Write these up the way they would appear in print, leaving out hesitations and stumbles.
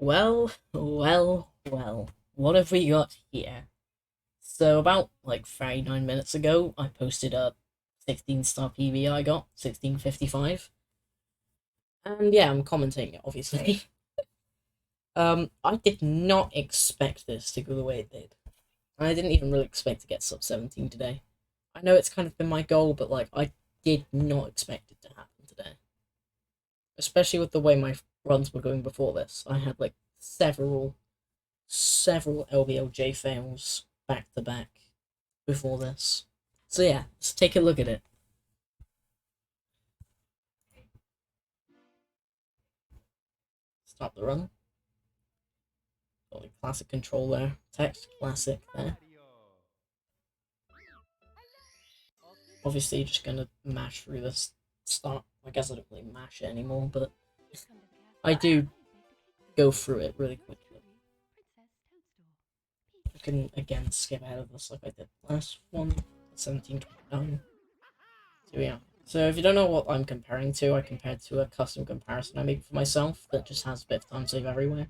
Well, what have we got here? So about like 39 minutes ago, I posted a 16-star PV I got, 1655. And yeah, I'm commenting it, obviously. I did not expect this to go the way it did. I didn't even really expect to get sub 17 today. I know it's kind of been my goal, but like, I did not expect it to happen today. Especially with the way my runs were going before this. I had like several LBLJ fails back to back before this. So yeah, let's take a look at it. Stop the run. Got the classic control there. Text classic there. Obviously just gonna mash through this start. I guess I don't really mash it anymore, but I do go through it really quickly. I can again skip ahead of this like I did last one, 1729. So yeah. So if you don't know what I'm comparing to, I compared to a custom comparison I made for myself that just has a bit of time save everywhere.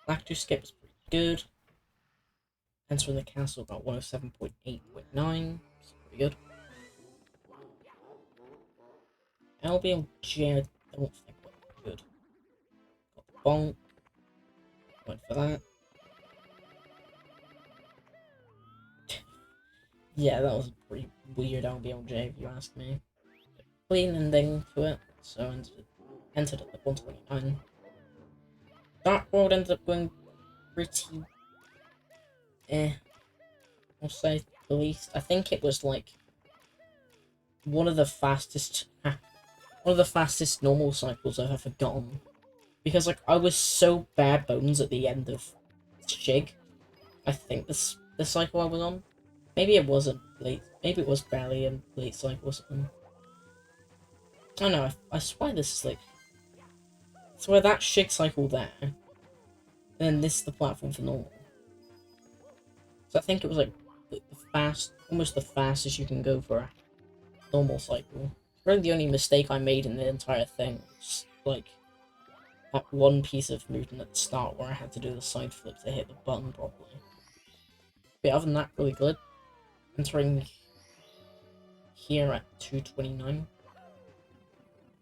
Black 2 skip is pretty good. Entering the castle about 107.8.9. It's pretty good. LBLG, I don't think went good. Got the bonk. Went for that. Yeah, that was a pretty weird LBLJ if you ask me. Clean ending to it, so entered at 129. Dark World ended up going pretty I'll say the least. I think it was like one of the fastest normal cycles I've ever gotten. Because like I was so bare bones at the end of Shig. I think the cycle I was on. Maybe it wasn't late. Maybe it was barely a late cycle or something. I don't know. I swear this is like. I swear that Shig cycle there. Then this is the platform for normal. So I think it was like almost the fastest you can go for a normal cycle. Really, the only mistake I made in the entire thing was like that one piece of movement at the start where I had to do the side flip to hit the button properly. But other than that, really good. Entering here at 229.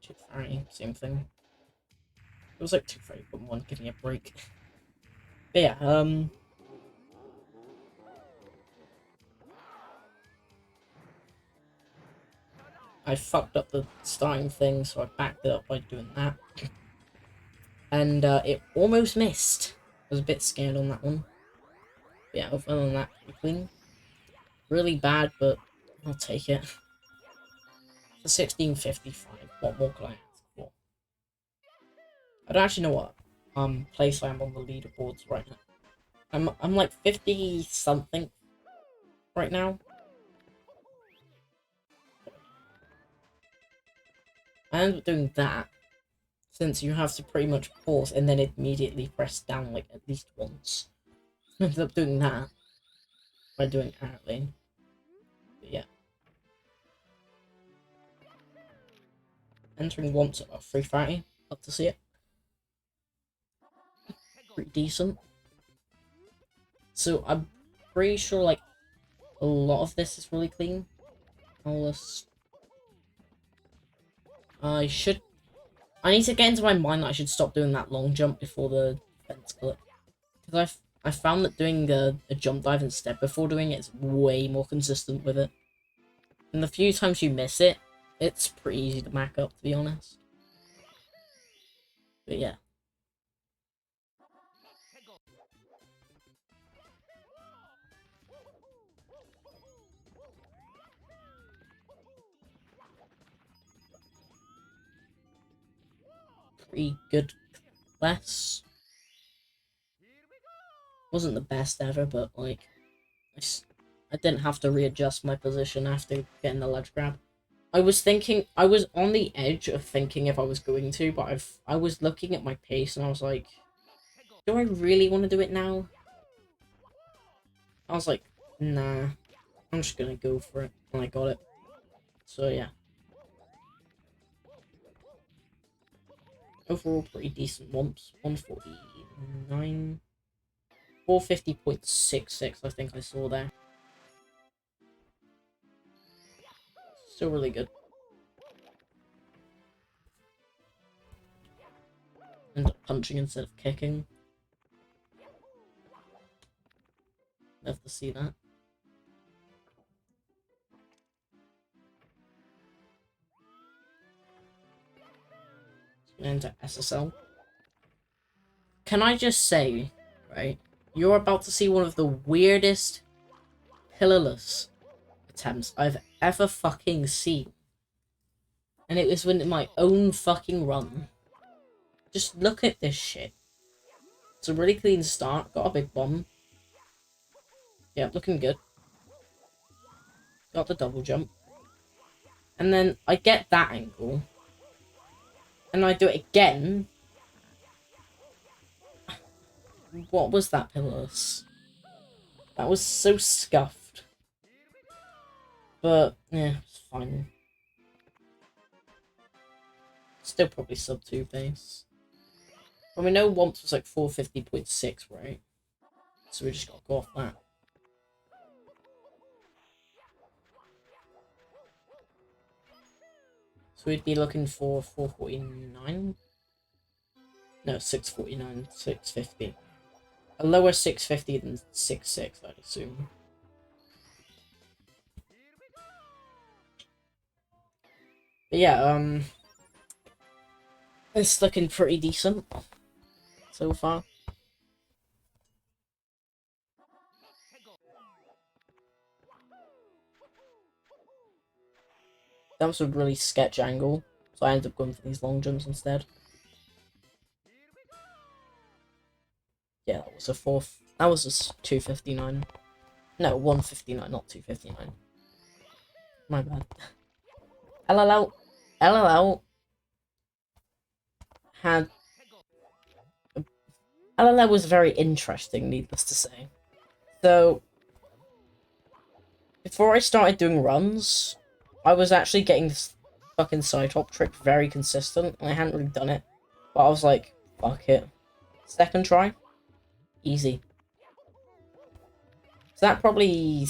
230, same thing. It was like 230.1, giving a break. But yeah, I fucked up the starting thing, so I backed it up by doing that. And it almost missed. I was a bit scared on that one. But yeah, other than that, pretty clean. Really bad, but I'll take it. For 1655, what more could I ask for? I don't actually know what place I am on the leaderboards right now. I'm like 50 something right now. I ended up doing that since you have to pretty much pause and then immediately press down like at least once. I ended up doing that by doing out lane. But yeah. Entering once at 330. Love to see it. Pretty decent. So I'm pretty sure like a lot of this is really clean. I need to get into my mind that I should stop doing that long jump before the fence clip. Because I found that doing a jump dive instead before doing it is way more consistent with it. And the few times you miss it, it's pretty easy to mac up, to be honest. But yeah. Pretty good class. Wasn't the best ever, but like, I didn't have to readjust my position after getting the ledge grab. I was on the edge of thinking if I was going to, but I was looking at my pace and I was like, do I really want to do it now? I was like, nah, I'm just gonna go for it, and I got it. So yeah. Overall, pretty decent wumps. 149. 450.66, I think I saw there. Still really good. End up punching instead of kicking. Love to see that. Enter SSL. Can I just say, right, you're about to see one of the weirdest pillarless attempts I've ever fucking seen. And it was in my own fucking run. Just look at this shit. It's a really clean start. Got a big bomb. Yeah, looking good. Got the double jump. And then I get that angle. And I do it again. What was that pillarless? That was so scuffed. But, yeah, it's fine. Still probably sub 2 base. Well, we know once was like 450.6, right? So we just gotta go off that. So we'd be looking for 449? No, 649, 650. A lower 650 than 66, I'd assume. But yeah, it's looking pretty decent so far. That was a really sketch angle, so I ended up going for these long jumps instead. Yeah, that was a fourth. That was a 259. No, 159, not 259. My bad. LLL. LLL had... LLL was very interesting, needless to say. So, before I started doing runs, I was actually getting this fucking side hop trick very consistent, and I hadn't really done it. But I was like, fuck it. Second try, easy. So that probably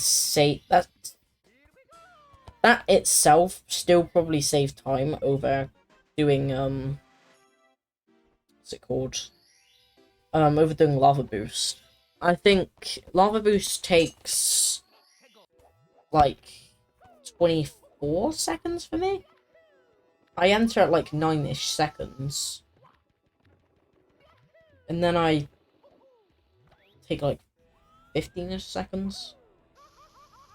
that itself still probably saved time over doing what's it called? Over doing Lava Boost. I think Lava Boost takes like 24 seconds for me. I enter at like 9-ish seconds. And then I take like 15-ish seconds.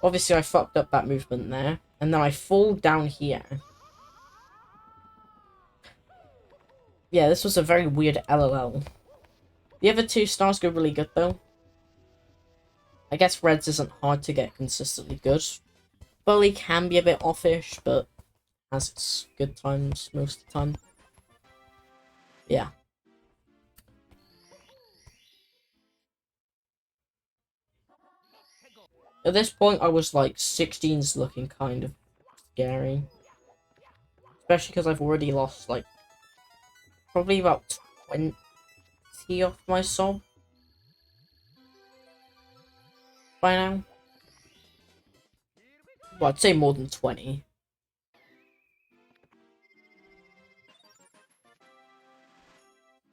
Obviously, I fucked up that movement there. And then I fall down here. Yeah, this was a very weird LLL. The other 2 stars go really good, though. I guess Reds isn't hard to get consistently good. Bully can be a bit offish, but has its good times most of the time. Yeah. At this point, I was like, 16's looking kind of scary. Especially because I've already lost, like, probably about 20 off my sob by now. Well, I'd say more than 20.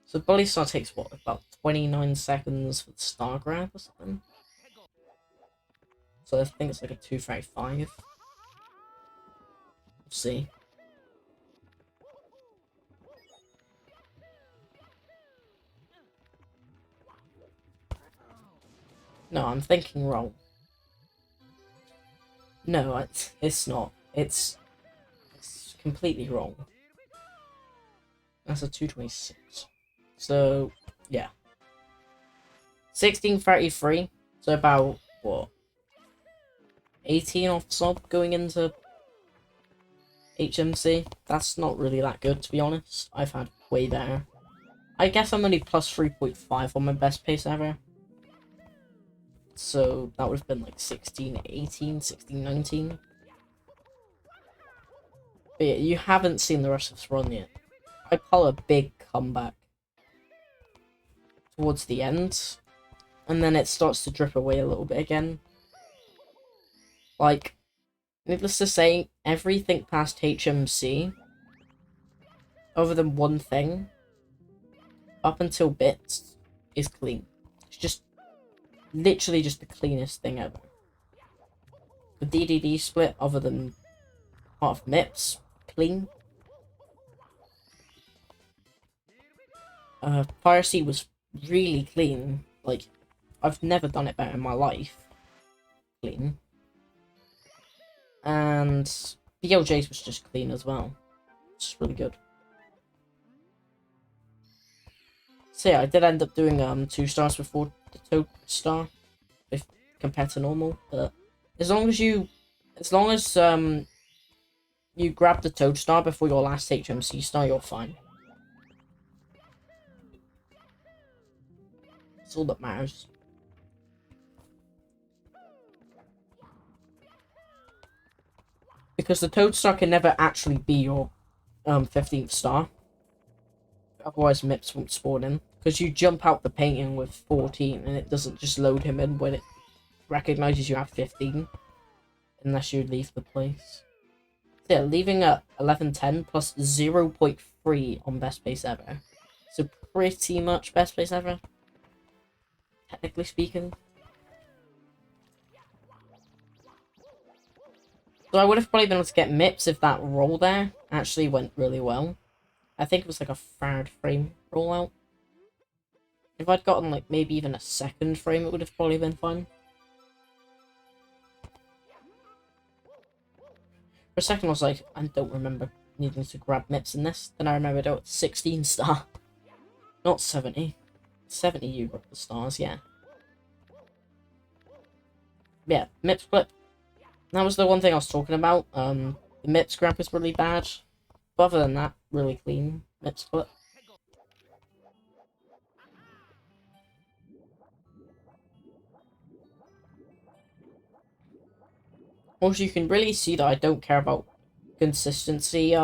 So Bully Star takes, what, about 29 seconds for the Star Grab or something? So I think it's like a 235. We'll see. No, I'm thinking wrong. No, it's not. It's completely wrong. That's a 226. So, yeah. 1633. So about, what? 18 off sob going into HMC. That's not really that good, to be honest. I've had way better. I guess I'm only plus 3.5 on my best pace ever. So that would have been like 16, 18, 16, 19. But yeah, you haven't seen the rest of this run yet. I call a big comeback towards the end, and then it starts to drip away a little bit again. Like, needless to say, everything past HMC, other than one thing, up until bits, is clean. It's just literally just the cleanest thing ever. The DDD split, other than part of MIPS, clean. Piracy was really clean. Like, I've never done it better in my life. Clean. And BLJ's was just clean as well. It's really good. So yeah, I did end up doing 2 stars before the Toad star, if compared to normal. But as long as you grab the Toad star before your last HMC star, you're fine. That's all that matters. Because the Toad star can never actually be your 15th star. Otherwise MIPS won't spawn in. Because you jump out the painting with 14 and it doesn't just load him in when it recognizes you have 15. Unless you leave the place. So yeah, leaving at 1110 plus 0.3 on best place ever. So pretty much best place ever. Technically speaking. So I would have probably been able to get MIPS if that roll there actually went really well. I think it was like a 3rd frame rollout. If I'd gotten like maybe even a 2nd frame, it would have probably been fine. For a second I was like, I don't remember needing to grab MIPS in this. Then I remembered, oh, it's 16 star. Not 70. 70 you got the stars, yeah. Yeah, MIPS clip. That was the one thing I was talking about. The MIPS grab is really bad. But other than that, really clean MIPS clip. Also, you can really see that I don't care about consistency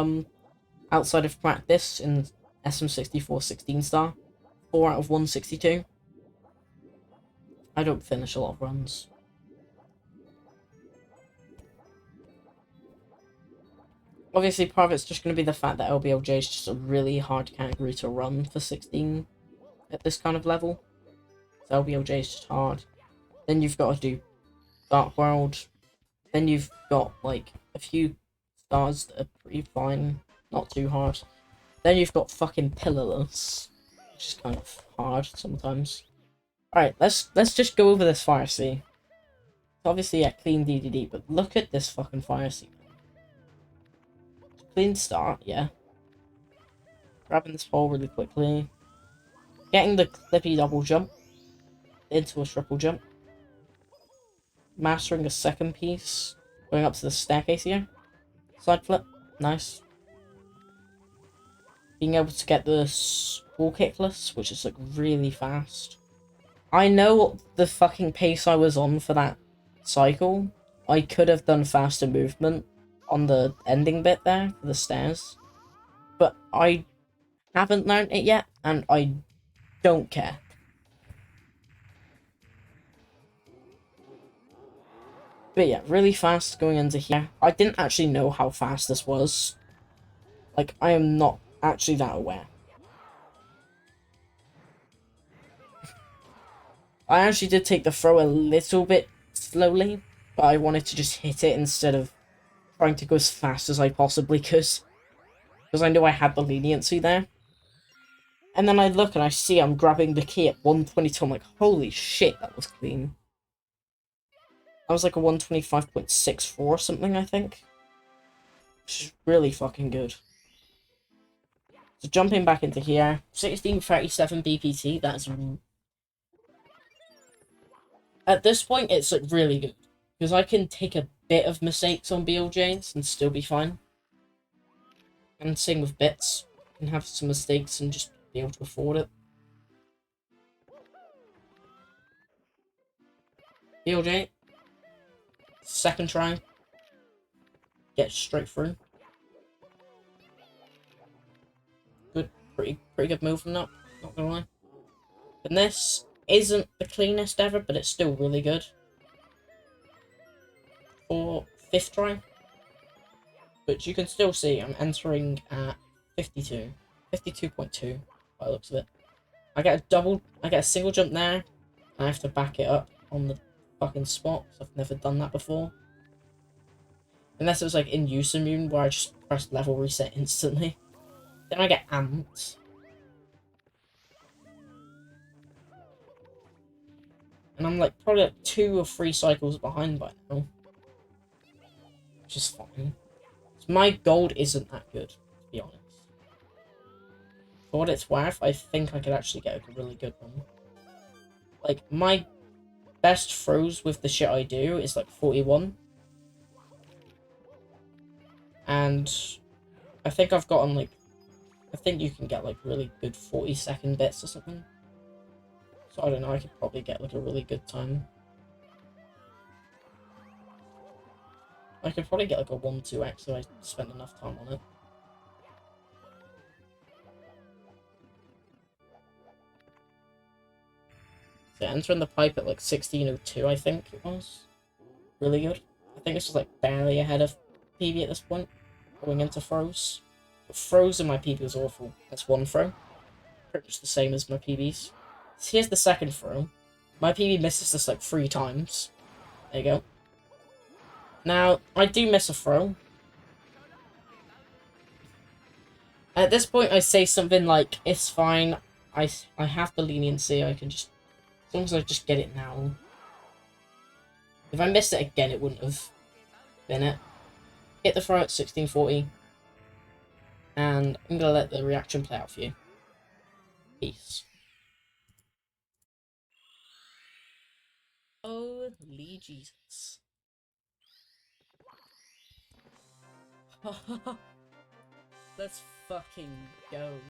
outside of practice in SM64 16 star. 4 out of 162. I don't finish a lot of runs. Obviously, part of it's just going to be the fact that LBLJ is just a really hard category to run for 16 at this kind of level. So LBLJ is just hard. Then you've got to do Dark World. Then you've got, like, a few stars that are pretty fine. Not too hard. Then you've got fucking Pillarless, which is kind of hard sometimes. Alright, let's just go over this Fire Sea. It's obviously, yeah, clean DDD, but look at this fucking Fire Sea. Clean start, yeah. Grabbing this pole really quickly. Getting the clippy double jump into a triple jump. Mastering a 2nd piece. Going up to the staircase here. Side flip. Nice. Being able to get the wall kickless, which is like really fast. I know what the fucking pace I was on for that cycle. I could have done faster movement on the ending bit there for the stairs. But I haven't learned it yet, and I don't care. But yeah, really fast going into here. I didn't actually know how fast this was. Like, I am not actually that aware. I actually did take the throw a little bit slowly, but I wanted to just hit it instead of trying to go as fast as I possibly could. Because I knew I had the leniency there. And then I look and I see I'm grabbing the key at 122. I'm like, holy shit, that was clean. That was like a 125.64 or something, I think. Which is really fucking good. So jumping back into here, 1637 BPT, that's... At this point, it's like really good. Because I can take a bit of mistakes on BLJs and still be fine. And same with bits. I can have some mistakes and just be able to afford it. BLJ. 2nd try. Get straight through. pretty good movement up, not gonna lie. And this isn't the cleanest ever, but it's still really good. For 5th try. But you can still see I'm entering at 52. 52.2 by the looks of it. I get a single jump there. I have to back it up on the fucking spot, because I've never done that before. Unless it was like in use immune where I just pressed level reset instantly. Then I get amped. And I'm like probably like 2 or 3 cycles behind by now. Which is fine. So my gold isn't that good, to be honest. For what it's worth, I think I could actually get a really good one. Like, my best throws with the shit I do is like 41. And I think I've gotten like, I think you can get like really good 40-second bits or something. So I don't know, I could probably get like a really good time. I could probably get like a 1-2x if I spend enough time on it. So entering the pipe at like 16:02, I think it was. Really good. I think this was like barely ahead of PB at this point, going into throws. But throws in my PB was awful. That's 1 throw. Pretty much the same as my PBs. So here's the 2nd throw. My PB misses this like 3 times. There you go. Now, I do miss a throw. At this point, I say something like, it's fine, I have the leniency, I can just, as long as I just get it now. If I missed it again, it wouldn't have been it. Hit the throw at 16:40, and I'm gonna let the reaction play out for you. Peace. Holy Jesus. Let's fucking go.